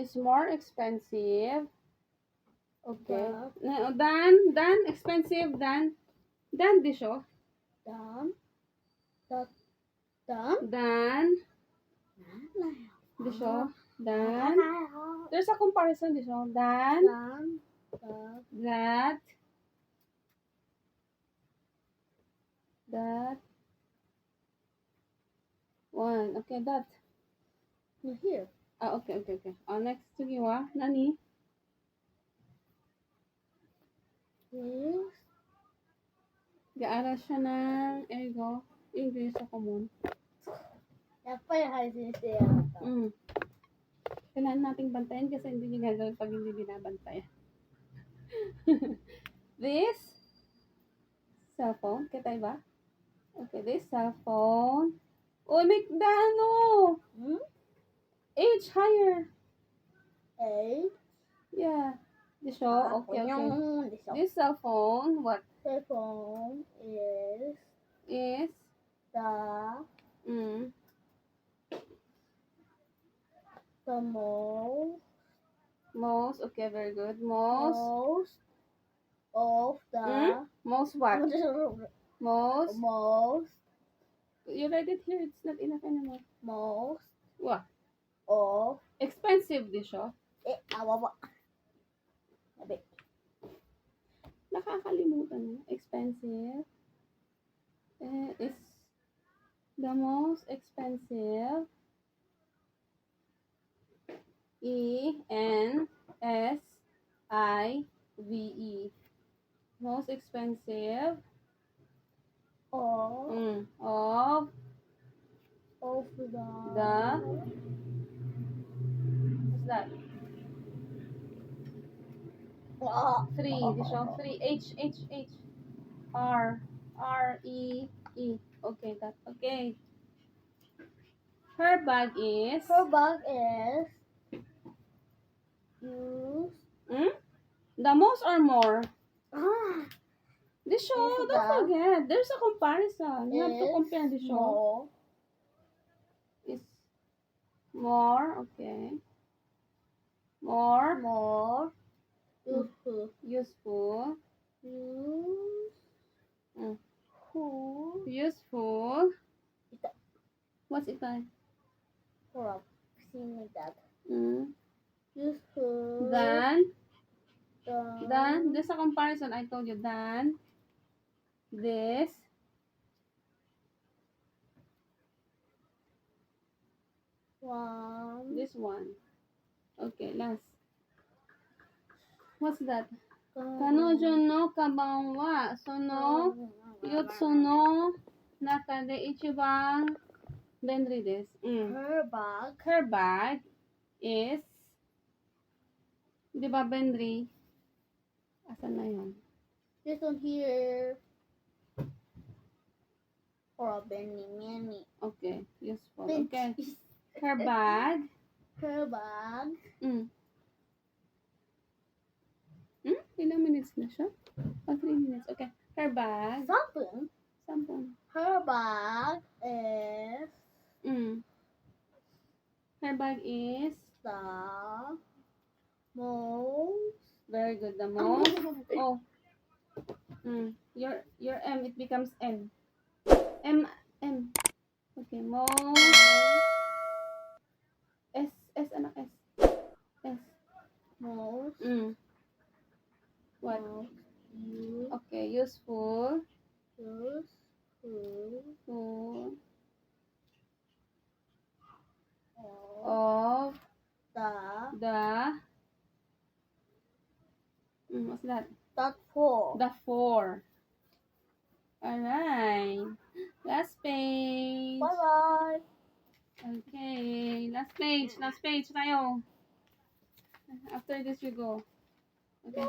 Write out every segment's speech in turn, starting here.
is more expensive. Okay. The Than expensive than disho. dam the Than disho. Than there's a comparison disho. Than that one. Okay, that. here. Okay. Next sige wa. Nani? Is Gaaral siya ng ego. English sa common. やっぱり配信してやった。Kailangan nating bantayan kasi hindi niya gagawin pag hindi binabantayan. This cellphone, kita ba? Okay, this cellphone. Oh, make the ano. Age higher. Yeah. The show. Okay. This cellphone, what? Cellphone is Is the most. Okay, very good. most of the Most what? Most. most You write it here. It's not enough anymore. most What? of Expensive di siya. awawa. Sabi. Nakakalimutan mo. Expensive. Is the most expensive. ENSIVE. Most expensive Of of the what's that? Three. Di siya. Three. H. REE. Okay, that. Okay. Her bag is used. the most or more? The show, Is don't the- forget. There's a comparison. You have to compare the show. Is more, okay. More Useful. useful. Useful. Useful. Ito. What's it like? Hold up. Sing like that. Useful. Than there's a comparison. I told you than this one. this one. Okay, last. What's that? Kanojo no kaban wa sono yotsu no naka de ichiban benri desu. Her bag Her bag is, di ba benri? Asan na yun? this one here. Or a Benny Manny. Okay, useful. Okay. Her bag. Her bag. Ilang minutes na siya? 3 minutes. Okay. Her bag. Sampung. Her bag is Her bag is the most. very good. The most. Oh. Your M, it becomes M. M. Okay, most. S, anak S. S. Most. What? Okay, useful. Of the what's that? The four. Alright. Last page. Bye. Okay. Last page tayo. After this you go. Okay.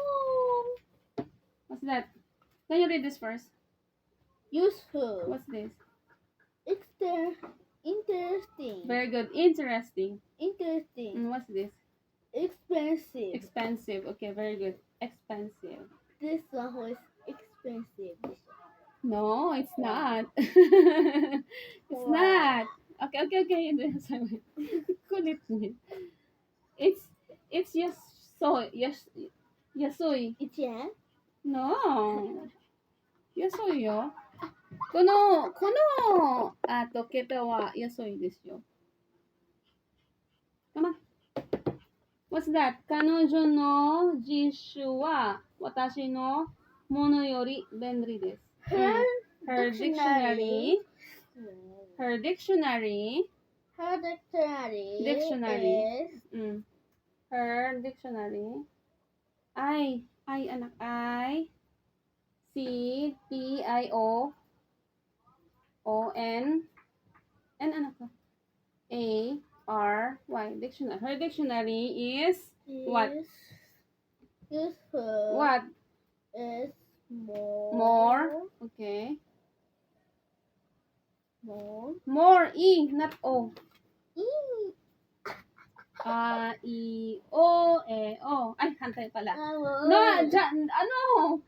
What's that? Can you read this first? Useful. What's this? Interesting. Very good. Interesting. What's this? Expensive. Expensive. Okay, very good. Expensive. This one was expensive. No, it's not. It's not. Okay. Kulit niya. It's It's yasoi. 1円 No. Yasoi yo. このケペはyasoi ですよ。Come on. What's that? 彼女の辞書は私のものより便利です。Her dictionary. Her dictionary. Her dictionary. Dictionary. Is Her dictionary. Anak. CPIO. ON. N anak ko. ARY. Dictionary. Her dictionary is what? Useful. What? Is More. Okay. More. More. E, not O. E. A, I, O, E, O. Ay, hantay pala. No, ano?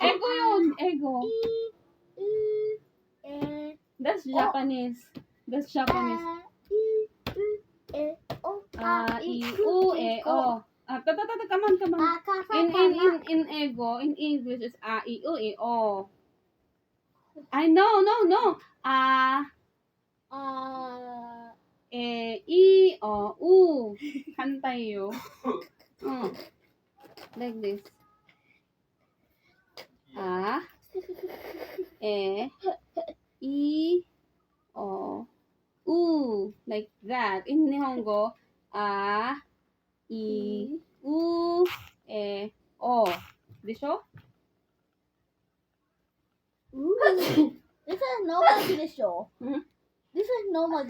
Ego yun. Ego. That's Japanese. That's Japanese. A, I, U, E, O. Come on. In ego, in English, it's A, I, U, E, O. I know, no. A, E, I, O, U. Hantay yo. Like this. A, E, I, O, U. Like that. In Nihongo, A, I, U, E, O. Disho? This is normal de show. Hmm? This is normal.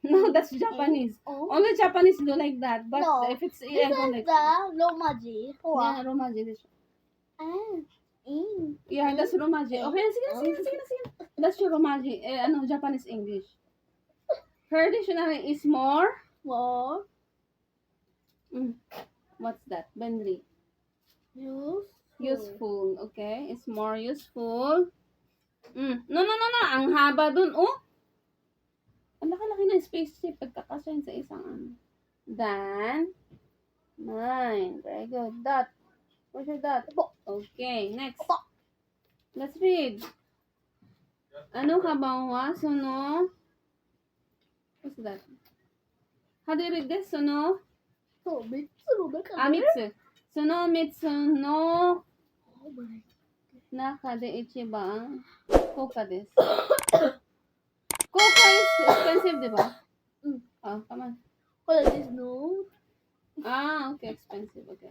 No, that's Japanese. Only Japanese do like that. But No, if it's This Ego, is like the Romaji. yeah, Romaji. Disho. Yeah, that's Romaji. Okay, sige. That's your Romaji. Japanese English. Her dictionary is more. More What's that? Benri. Useful. Okay, it's more useful. No. Ang haba dun, oh. Ang laki-laki ng spaceship. Pagkakasya sa isang ano. Then, 9. Very good. Dot. Where's your dot? Okay, next. Let's read. Ano ka ba wa? Suno? What's that? How do you read this? Suno? Mitsu. Suno mitsu no naka de ichiban koka desu. Koka is expensive, di ba? Oh, come on. What is this? No. Okay, expensive. Okay.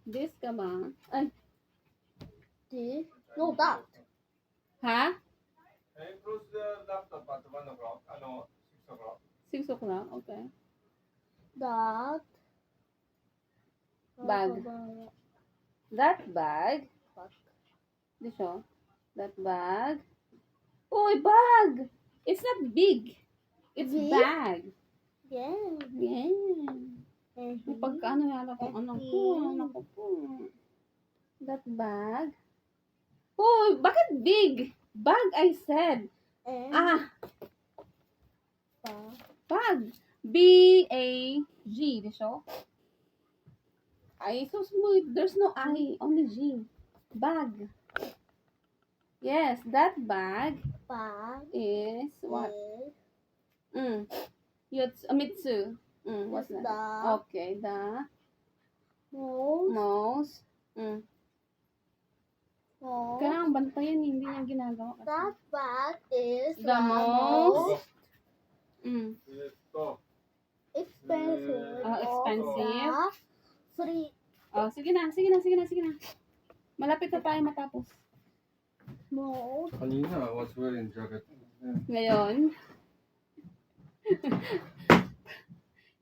This ka ba? Ay, This. No, that. ha? Can you close the laptop at 1 o'clock? 6 o'clock. 6 o'clock. Okay. That. Bag. That bag. This show. That bag. Oh, bag. It's not big. It's Big? bag. Yeah. Yeah. May pagkaano yata kung ano ko. Naku po. That bag. Oh, bakit big? Bag, I said. Bag. B-A-G. The show. I so smooth. There's no I, only G. Bag. Yes, that bag Bag is what? is Mitsu. What's that? Okay, the most. Kailangan bantayan, hindi niya ginagawa. That bag is The most. expensive. Expensive. Free. Sige na. Malapit na tayo matapos. Most. Kanina, I was wearing jacket. Ngayon,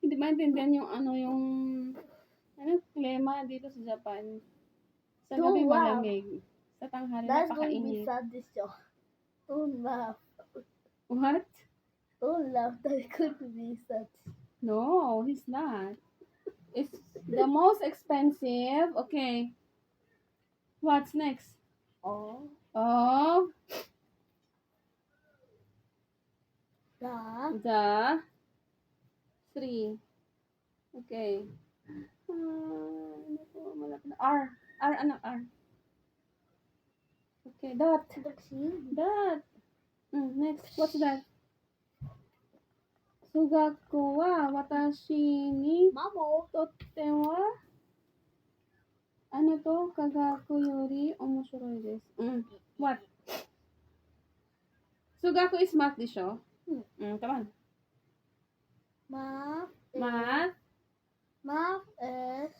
hindi maintindihan yung klima dito sa Japan. Sa gabi Wow. malamig. Sa tanghali That's going to be napakainit. sad this show. Don't laugh. What? Don't laugh. That could be sad. No, he's not. It's the most expensive. Okay. What's next? Oh. The The 3. Okay. Ano po? Malapit na. R. R, anak, R. Okay, dot. Taxi. Dot. Next, what's that? Sugaku wa watashi ni Mamo. totte wa ano to? Kagaku yori omoshiroi desu. What? Sugaku is math di show? Come on. Math. Math. Math is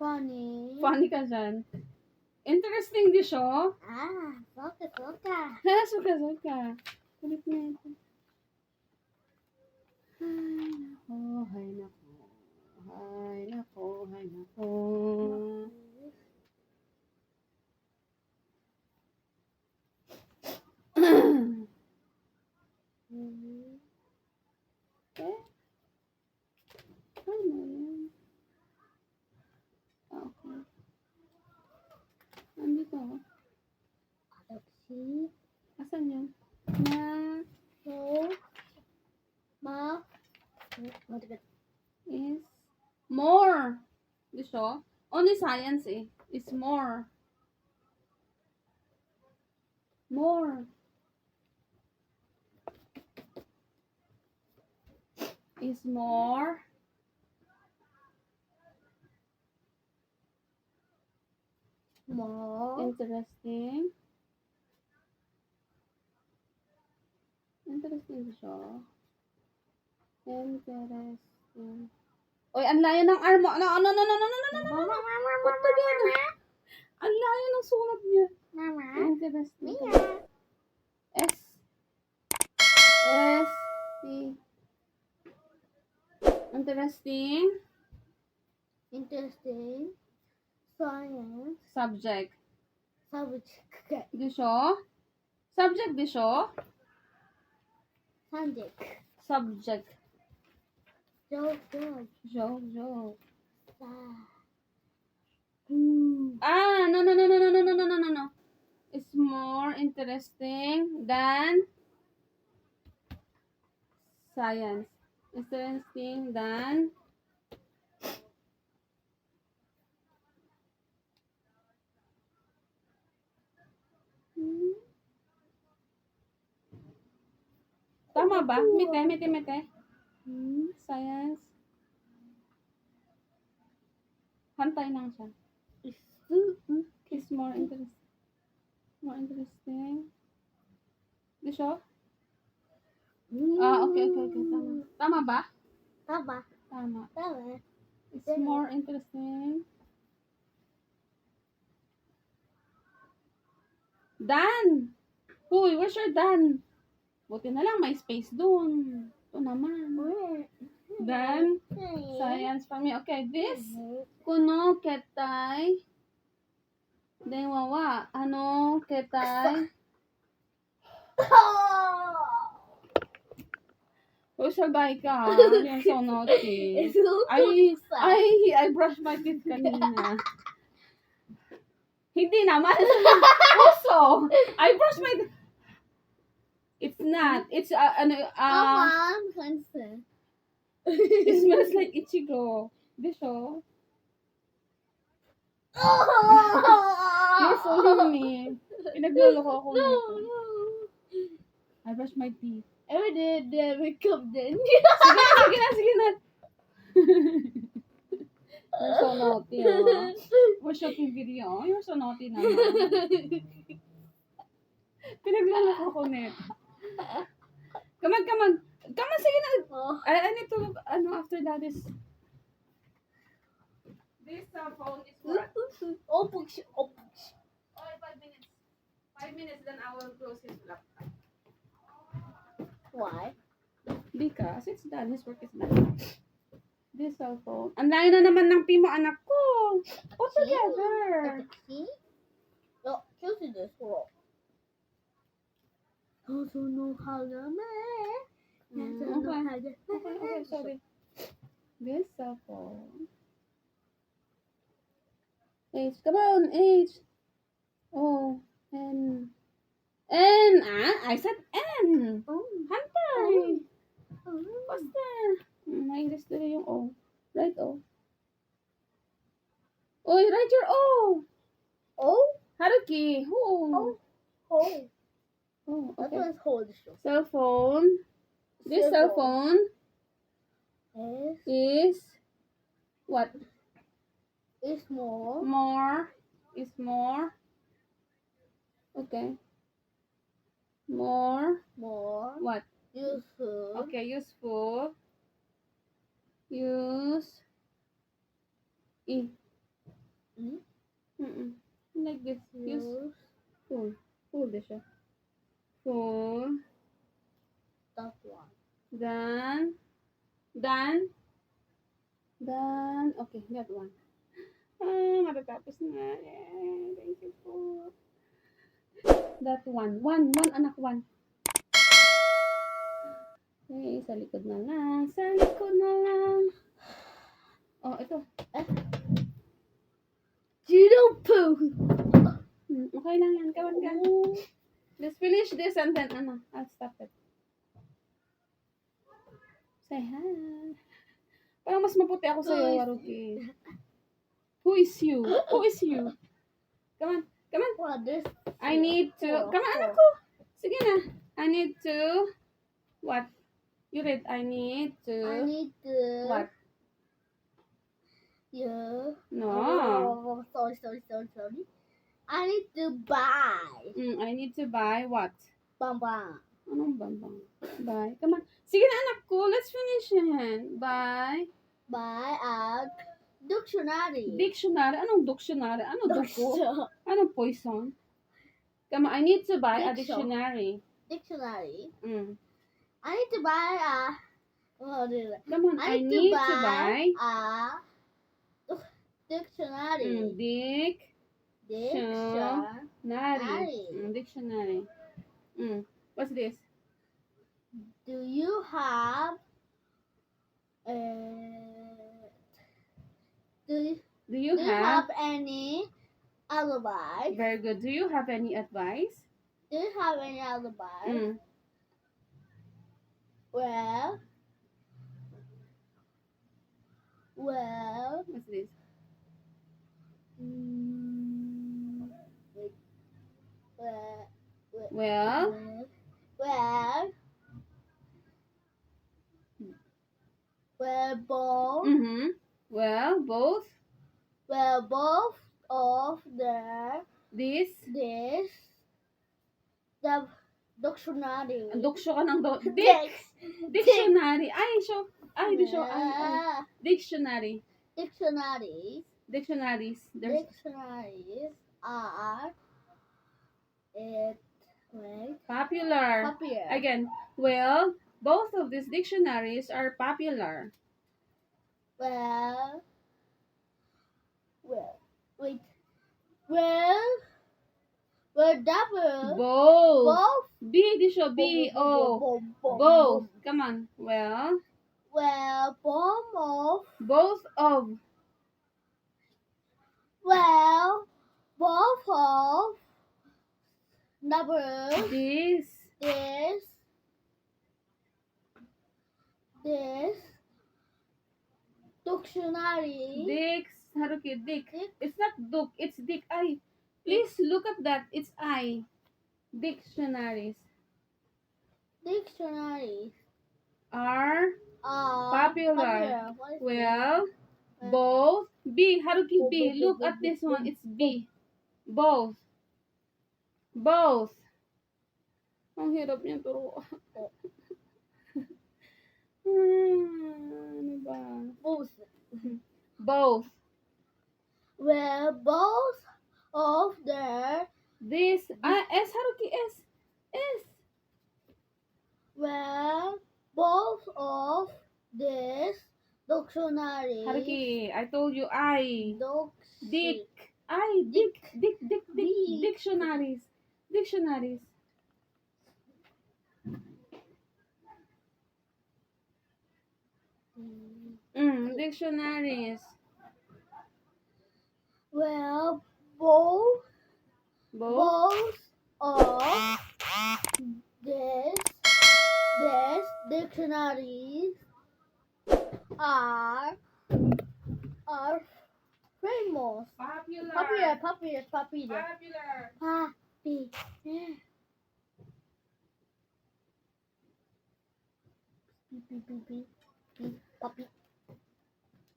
funny. Funny ka dyan. Interesting di show? Soka, soka. Ha, suka. Kulit na ito. Hay nako. Eh? Ano yan? Okay. Nandito. Taxi. Asan yun? Na, So, math. is more. Dito? Only science eh. Is more. More. Is more. More. Interesting. Interesting siya. Interesting. Oy, ang layo ng R mo. No. Put together. Ang layo ng sulat niya. Mama. Interesting. Mia. S. T. Interesting. Interesting. Science. Subject. Subject. Di siya? Subject di siya? Subject. Subject. Joke, joke. Joke. Ah. No. It's more interesting than science. Interesting than Tama ba? Mite. Science. Hantay lang siya. Is more interesting. More interesting. Di siya? Okay. Tama ba? Tama. Tama. Tama. It's more interesting. Dan! Huy, where's your Dan? Buti na lang, may space dun. Ito naman. Dan, science for me. Okay, this. Kuno ketay. Then wawa. Ano ketay? Uy, sabay ka. You're so naughty. I brushed my teeth kanina. Hindi naman. Also, I brushed my teeth. It's not. It's it smells like Ichigo. This show. You're fooling me. Pinagluloko ako nito. I brushed my teeth. Wake up then. Sige na. You're so naughty, oh. We're shooting video. You're so naughty naman. Pinagluloko ako nito. Come on. Sige na. I need to look, after that is... This phone is for... Oh, 5 5 minutes. 5 minutes, then I will close his laptop. Why? Because it's done. His work is done. This cell phone. Ang layo na naman ng pimo, anak ko. Put together. See? No, choose this one. Also know how to make. Okay, sorry. This cell phone. H. Come on, H. O. N. I said N. Hantay. Basta. Na-English tuloy yung O. Write O. Oy, write your O. Oh, Haruki. O. oh. Oh, That okay. one's hold show. Cell phone. This cell phone Is is what? more More. Is more. Okay. More. What? useful. Okay, useful. Use. E. Mm. Like this. Use. Use Full. Full din siya. Full. that one. Then. Okay, that one. Matatapos na. Yay, thank you po. That one. One, anak, one. Okay, sa likod na lang. Sa likod na lang. Oh, ito. Judo poo. Okay lang yan. Kawan ka. Let's finish this and then, I'll stop it. Say hi. Parang mas maputi ako sa'yo, Haruki. Who is you? Who is you? Come on. What this? I need to... Come on, anak ko. Sige na. I need to... What? You read. I need to... I need to. What? Yeah. No. Oh, sorry. I need to buy. I need to buy what? Bamba. Anong bambang? Buy. Come on. Sige na, anak ko. Let's finish yan. Buy. Buy a dictionary. Dictionary. Anong dictionary? Ano dugo? Anong poison? Come on. I need to buy a dictionary. Dictionary. Mm. I need to buy a. What is it? Come on. I need to buy a dictionary. Dictionary. What's this? Do you have Do you have... any alibi? Very good. Do you have any advice? Do you have any alibi? Well, What's this? Well, both both of this the dictionary. Duksyo ka ng dictionary. Dictionary. Dictionaries. There's Are popular. popular. Again, well, both of these dictionaries are popular. Double. Both. B, di siya. B, O. Both. Come on. Well, both of double these this dictionary. Haruki, Dick. It's not Duk, it's Dick. I. Please look at that. It's I. Dictionaries are popular. What is Well, both. B, Haruki, B. Look at this one. It's B. Both. Ang hirap niya turo. Ano ba? both? Both. Both of their This. S, Haruki, S. both of this dictionary. Haruki, I told you I. Dick. Dick. Dictionaries. Dictionaries. Dictionaries. Both Both of this dictionaries are famous. Popular. Popular. Popular. Puppy. Puppy.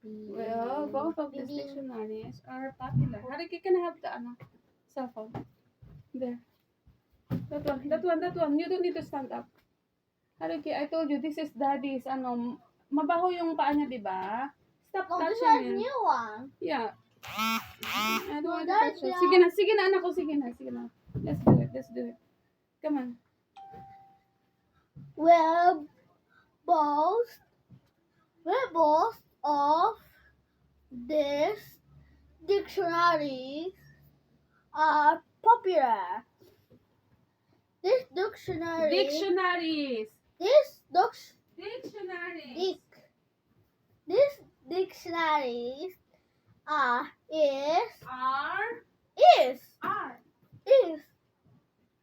Well, both of these dictionaries are popular. Haruki, can I have the cell phone? There. That one. You don't need to stand up. Haruki, I told you, this is daddy's, mabaho yung paa niya, di ba? Stop Oh, this is touching a it. new one. Yeah. I don't No, want to that's touch it. the- Sige na, anak ko, sige na. Let's do it. Come on. We're both of these dictionaries are popular. This dictionary. Dictionaries. This Dictionaries. This dictionaries is R.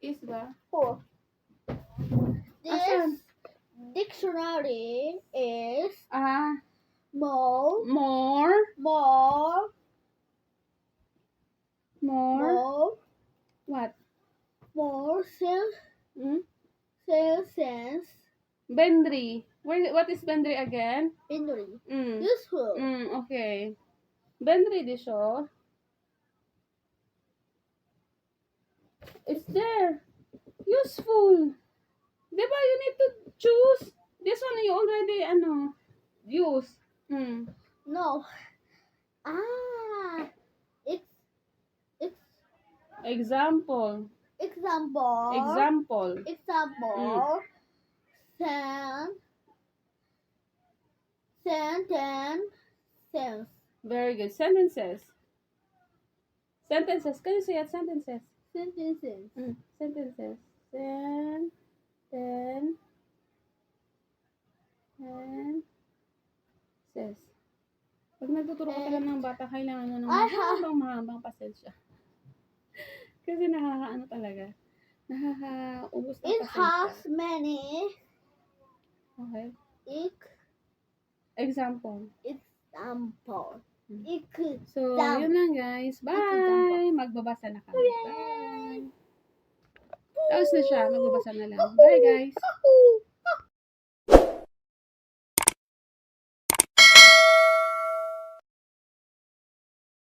Is ba? oh. This Asan? dictionary is More. more What? Hmm? sense Bendry. What is Bendry again? useful. Okay. Bendry di siya. It's there. Useful. Diba you need to choose? This one you already, use. No. It's Example. example. Sentence. Very good. Sentences. Can you say it? Sentences. Sentences. Sentences. Sentences. Pag nagtuturo ka talaga ng bata, kailangan nyo ng mahabang pasensya. Kasi talaga. Ubus ng It pasensya. has many Okay. example. Example. Example. So, yun lang guys. Bye! Magbabasa na kami. Bye! Tapos na siya. Magbabasa na lang. Bye guys!